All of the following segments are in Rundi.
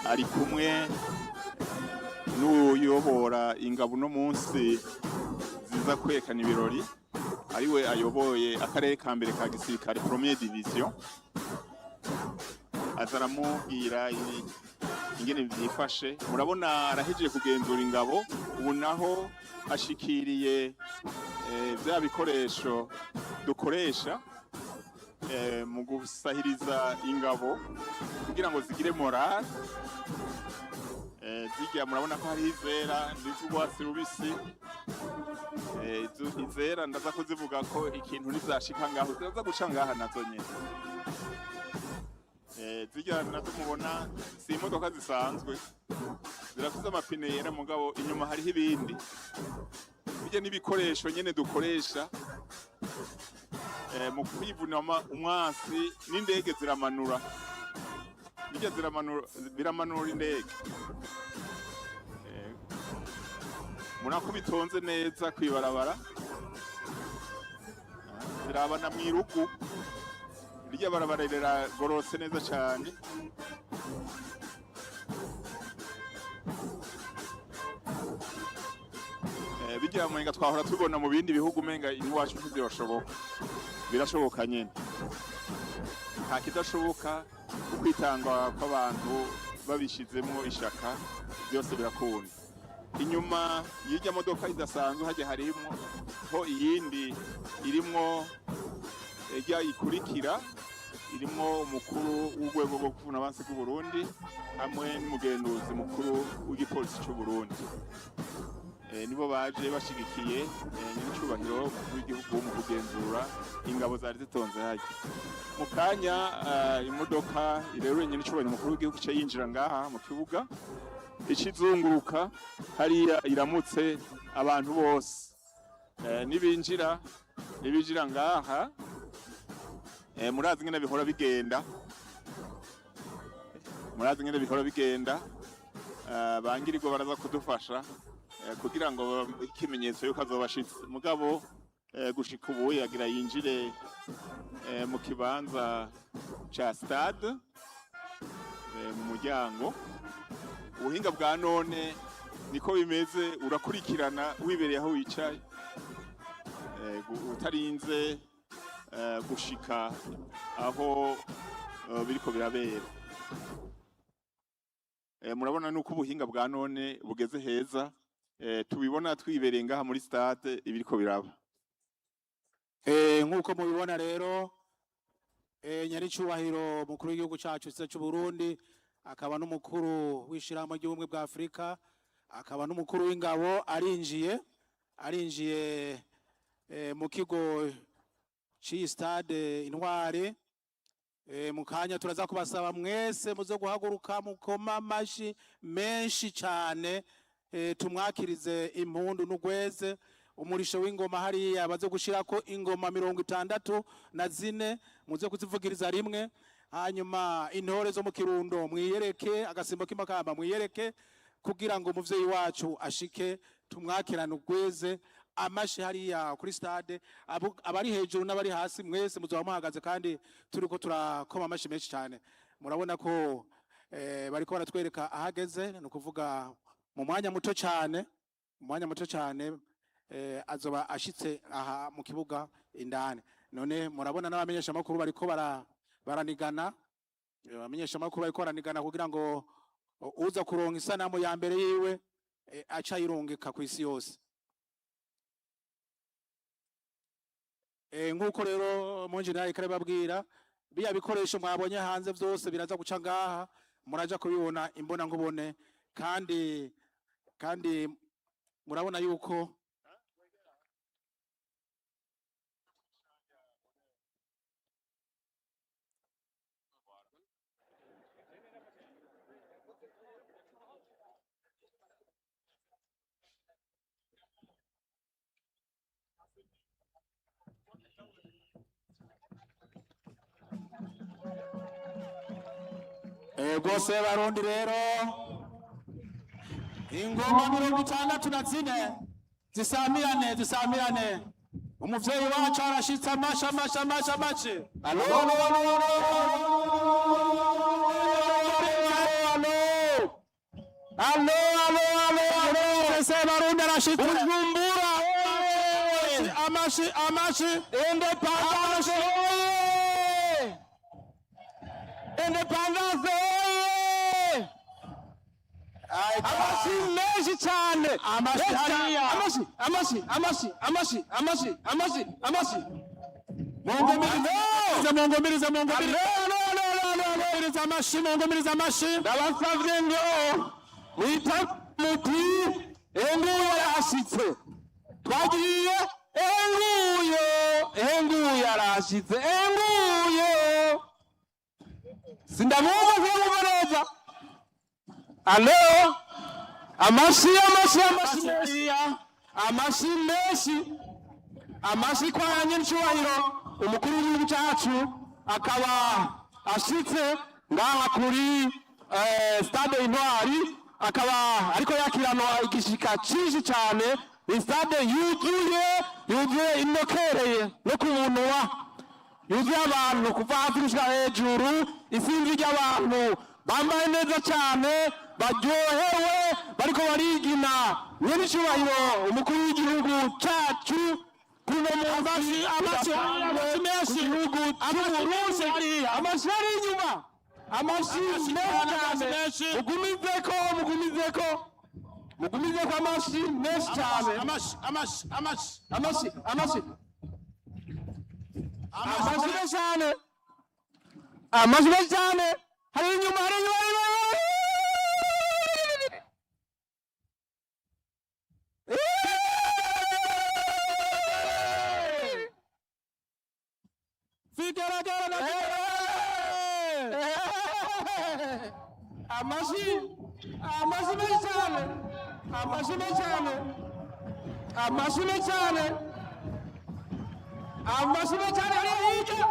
ari kumwe n'uyobora ingabo no munsi ziza kwekana ibirori ariwe ayoboye akarere ka mbere ka gisirikare Première Division azaramubwira ingene vyifashe. Murabona arahejeje kugenzura ingabo, ubu naho ashikiriye vya bikoresho dukoresha mu gusahiriza ingabo kugira ngo zigire morale. Zirya murabona ko hari izera n'iz'urwatsi rubisi. Izera ndaza kuzivuga ko ikintu nizashika ngaho ziraza guca ngaha nazo nyene. Zirya nazo mubona si imodoka zisanzwe, zirafise amapine yera mugabo inyuma hariho ibindi. Birya n'ibikoresho nyene dukoresha mu kwivuna umwansi n'indege ziramanura. Birya biramanura indege. Murako bitonze neza kwibarabara, zirabana mwirugu. Birya barabara riragorose neza cyane. Birya mwenga twahora tubona mu bindi bihugu menga iwacu ntibyoshoboka. Birashoboka nyene, nta kidashoboka. Ukwitanga kw'abantu babishizemo ishaka byose birakunda. Inyuma y'irya modoka idasanzwe haje harimo ho iyindi irimwo ejya ikurikira, irimo umukuru w'urwego rwo kuvuna abansi bw'u Burundi hamwe n'umugenduzi mukuru w'igipolisi cy'u Burundi. Nibo baje bashigikiye n'icubahiro w'igihugu mu kugenzura ingabo zari zitonze haje. Mu kanya imodoka irero nyine n'icubahiro mukuru w'igihugu cyo yinjira ngaha mu kibuga ikizunguruka hariya iramutse abantu bose. Nibinjira ngaha murazi ngene bihora bigenda, bangirirwa baraza kudufasha kugira ngo ikimenyetso yuko azobashitse. Mugabo gushika ubu yagira yinjire mu kibanza ca stade mu muryango. Ubuhinga bwa none niko bimeze, urakurikirana wibereye aho wicaye utarinze gushika aho biriko birabera. Murabona nuko ubuhinga bwa none bugeze heza, tubibona twibereye ngaha muri stade ibiriko biraba. Nkuko mubibona rero nyaricubahiro mukuru w'igihugu cyacu cy'u Burundi, akaba n'umukuru w'ishirahamwe ry'ubumwe bwa Afrika, akaba n'umukuru w'ingabo arinjiye mu kigo ci stade Intwari. Mu kanya turaza kubasaba mwese muzo guhaguruka mukoma amashi menshi cyane, tumwakirize impundu n'ugweze. Umurisho w'ingoma hariya baze gushirako ingoma 64 muze kuzivugiriza rimwe. Hanyuma intore zo mu Kirundo mwiyereke, agasimbo k'imakamba mwiyereke kugira ngo umuvyeyi wacu ashike tumwakirana ugweze. Amashi hariya kuri stade, abari hejuru n'abari hasi mwese muzoba muhagaze kandi turiko turakoma amashi menshi cyane. Murabona ko bariko baratwereka ahageze, no kuvuga mu mwanya muto cyane azoba ashitse aha mu kibuga indani. None murabona n'abamenyesha makuru bariko baranigana, abamenyesha makuru bariko baranigana kugira ngo uza kuronka isanamu ya mbere yiwe aca yirungika ku isi yose. Nkuko rero Monjenali kare babwira, biya bikoresho mwabonye hanze vyose biraza guca ngaha, muraja kubibona imbona nkubone, kandi murabona yuko gose barundi rero ingoma 64 zisamirane. Umuvyeyi wacu arashitse amasha. Alo. Alo. Sebarundi arashitse. Bujumbura. Amashi. Independence. Independence. Amashi menshi cyane. Amashi hariya. Amashi. Mungomiriza. Amashi. Ndabasavye ngo mwita muti enguye arashitse. Twagiye enguye arashitse. Sindamwumva neza. Alo. Amashi menshi. Amashi kwa nyincubahiro umukuru w'igihugu cyacu akaba ashitse ngaha kuri stade Intwari, akaba ariko yakiranwa igishika cyinshi cyane. Stade yuzuye inokereye no ku munwa, yuzuye abantu kuva hasi gushika hejuru. Isinzi ry'abantu bambaye neza cyane, baryohewe, bariko barigina nyincubahiro umukuru w'igihugu cyacu. Amashi inyuma. Amashi menshi. Mugumizeko amashi menshi cyane. Amashi menshi cyane. Hari inyuma. Amashi menshi cyane. Hariya hirya.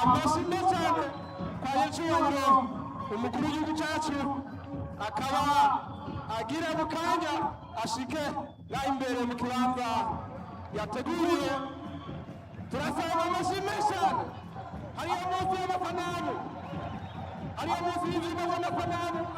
Amashi menshi cyane kwa nyincubahiro umukuru w'igihugu cyacu, akaba agira mu kanya ashike na imbere mu kibanza yateguriye. Turasaba amashi menshi cyane. Hariya munsi y'amasanamu,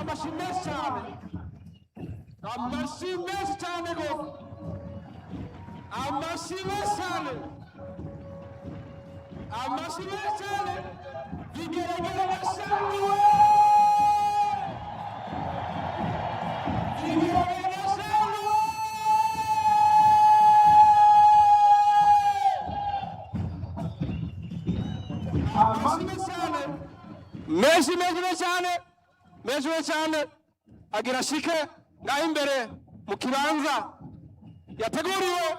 amashi menshi cyane. Amashi menshi cyane rwose. Bigeragere bashangiwe. Menshi cyane agira shike ngaho imbere mu kibanza yateguriwe.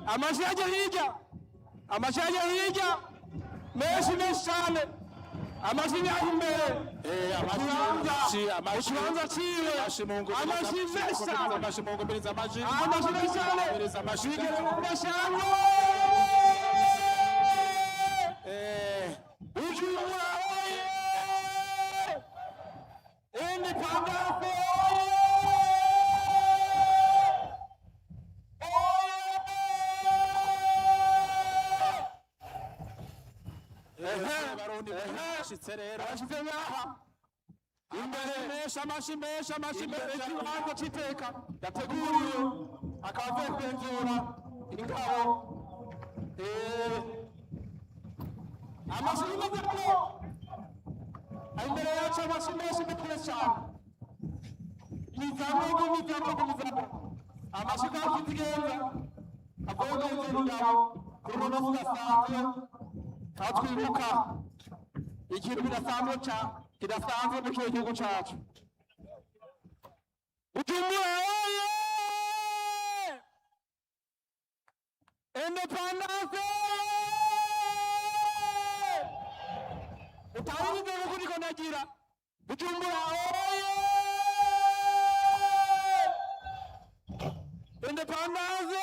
Amashi yaje hirya. Menshi cyane. Amashi yaje imbere. Ikibanza ciwe. Amashi menshi cyane. Bujumbura oye! Independence ikibanza cy'iteka yateguriwe, akaba avuye kugenzura ingabo. Amashi imaze ko imbere yacu amashi menshi mukuru cyane. Imizamuko. Amashi kwa kutigenza avuye kugenzura ingabo kuri uno munsi udasanzwe, aho twibuka ikintu kidasanzwe mu kiyo gihugu cyacu. Bujumbura oye! Independence! Utauri ndio kuliko nagira. Bujumbura oye! Independence!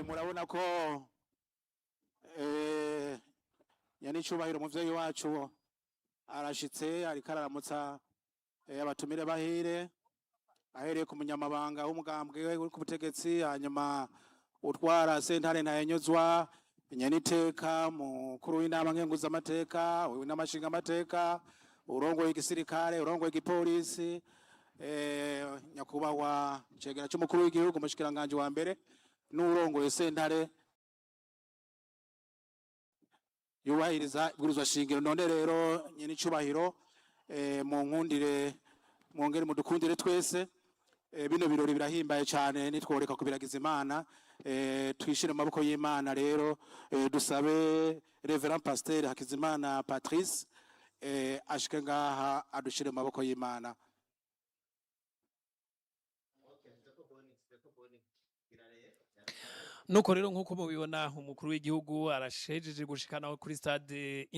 Murabona ko nyanicyubahiro umuvyeyi wacu arashitse ariko araramutsa abatumire bahire ahereye ku munyamabanga w'umugambwe uri ku butegetsi, hanyuma utwara sentare ntayanyuzwa, nyeniteka mukuru w'inama nkenguzamateka, n'amashinga amateka, urongoye igisirikare, urongoye igipolisi, nyakubahwa cegera cy'umukuru w'igihugu umushikiranganje wa mbere, n'urongoye sentare yubahiriza ibwirizwa shingiro. None rero nyene icubahiro mu nkundire mwongere mudukundire twese, bino birori birahimbaye cyane, nitworeka kubiragiza Imana, twishire mu maboko y'Imana. Rero dusabe Reverend Pasteur Hakizimana Patrice ashike ngaha adushire mu maboko y'Imana. Nuko rero nkuko mubibona umukuru w'igihugu arashejeje gushikana kuri stade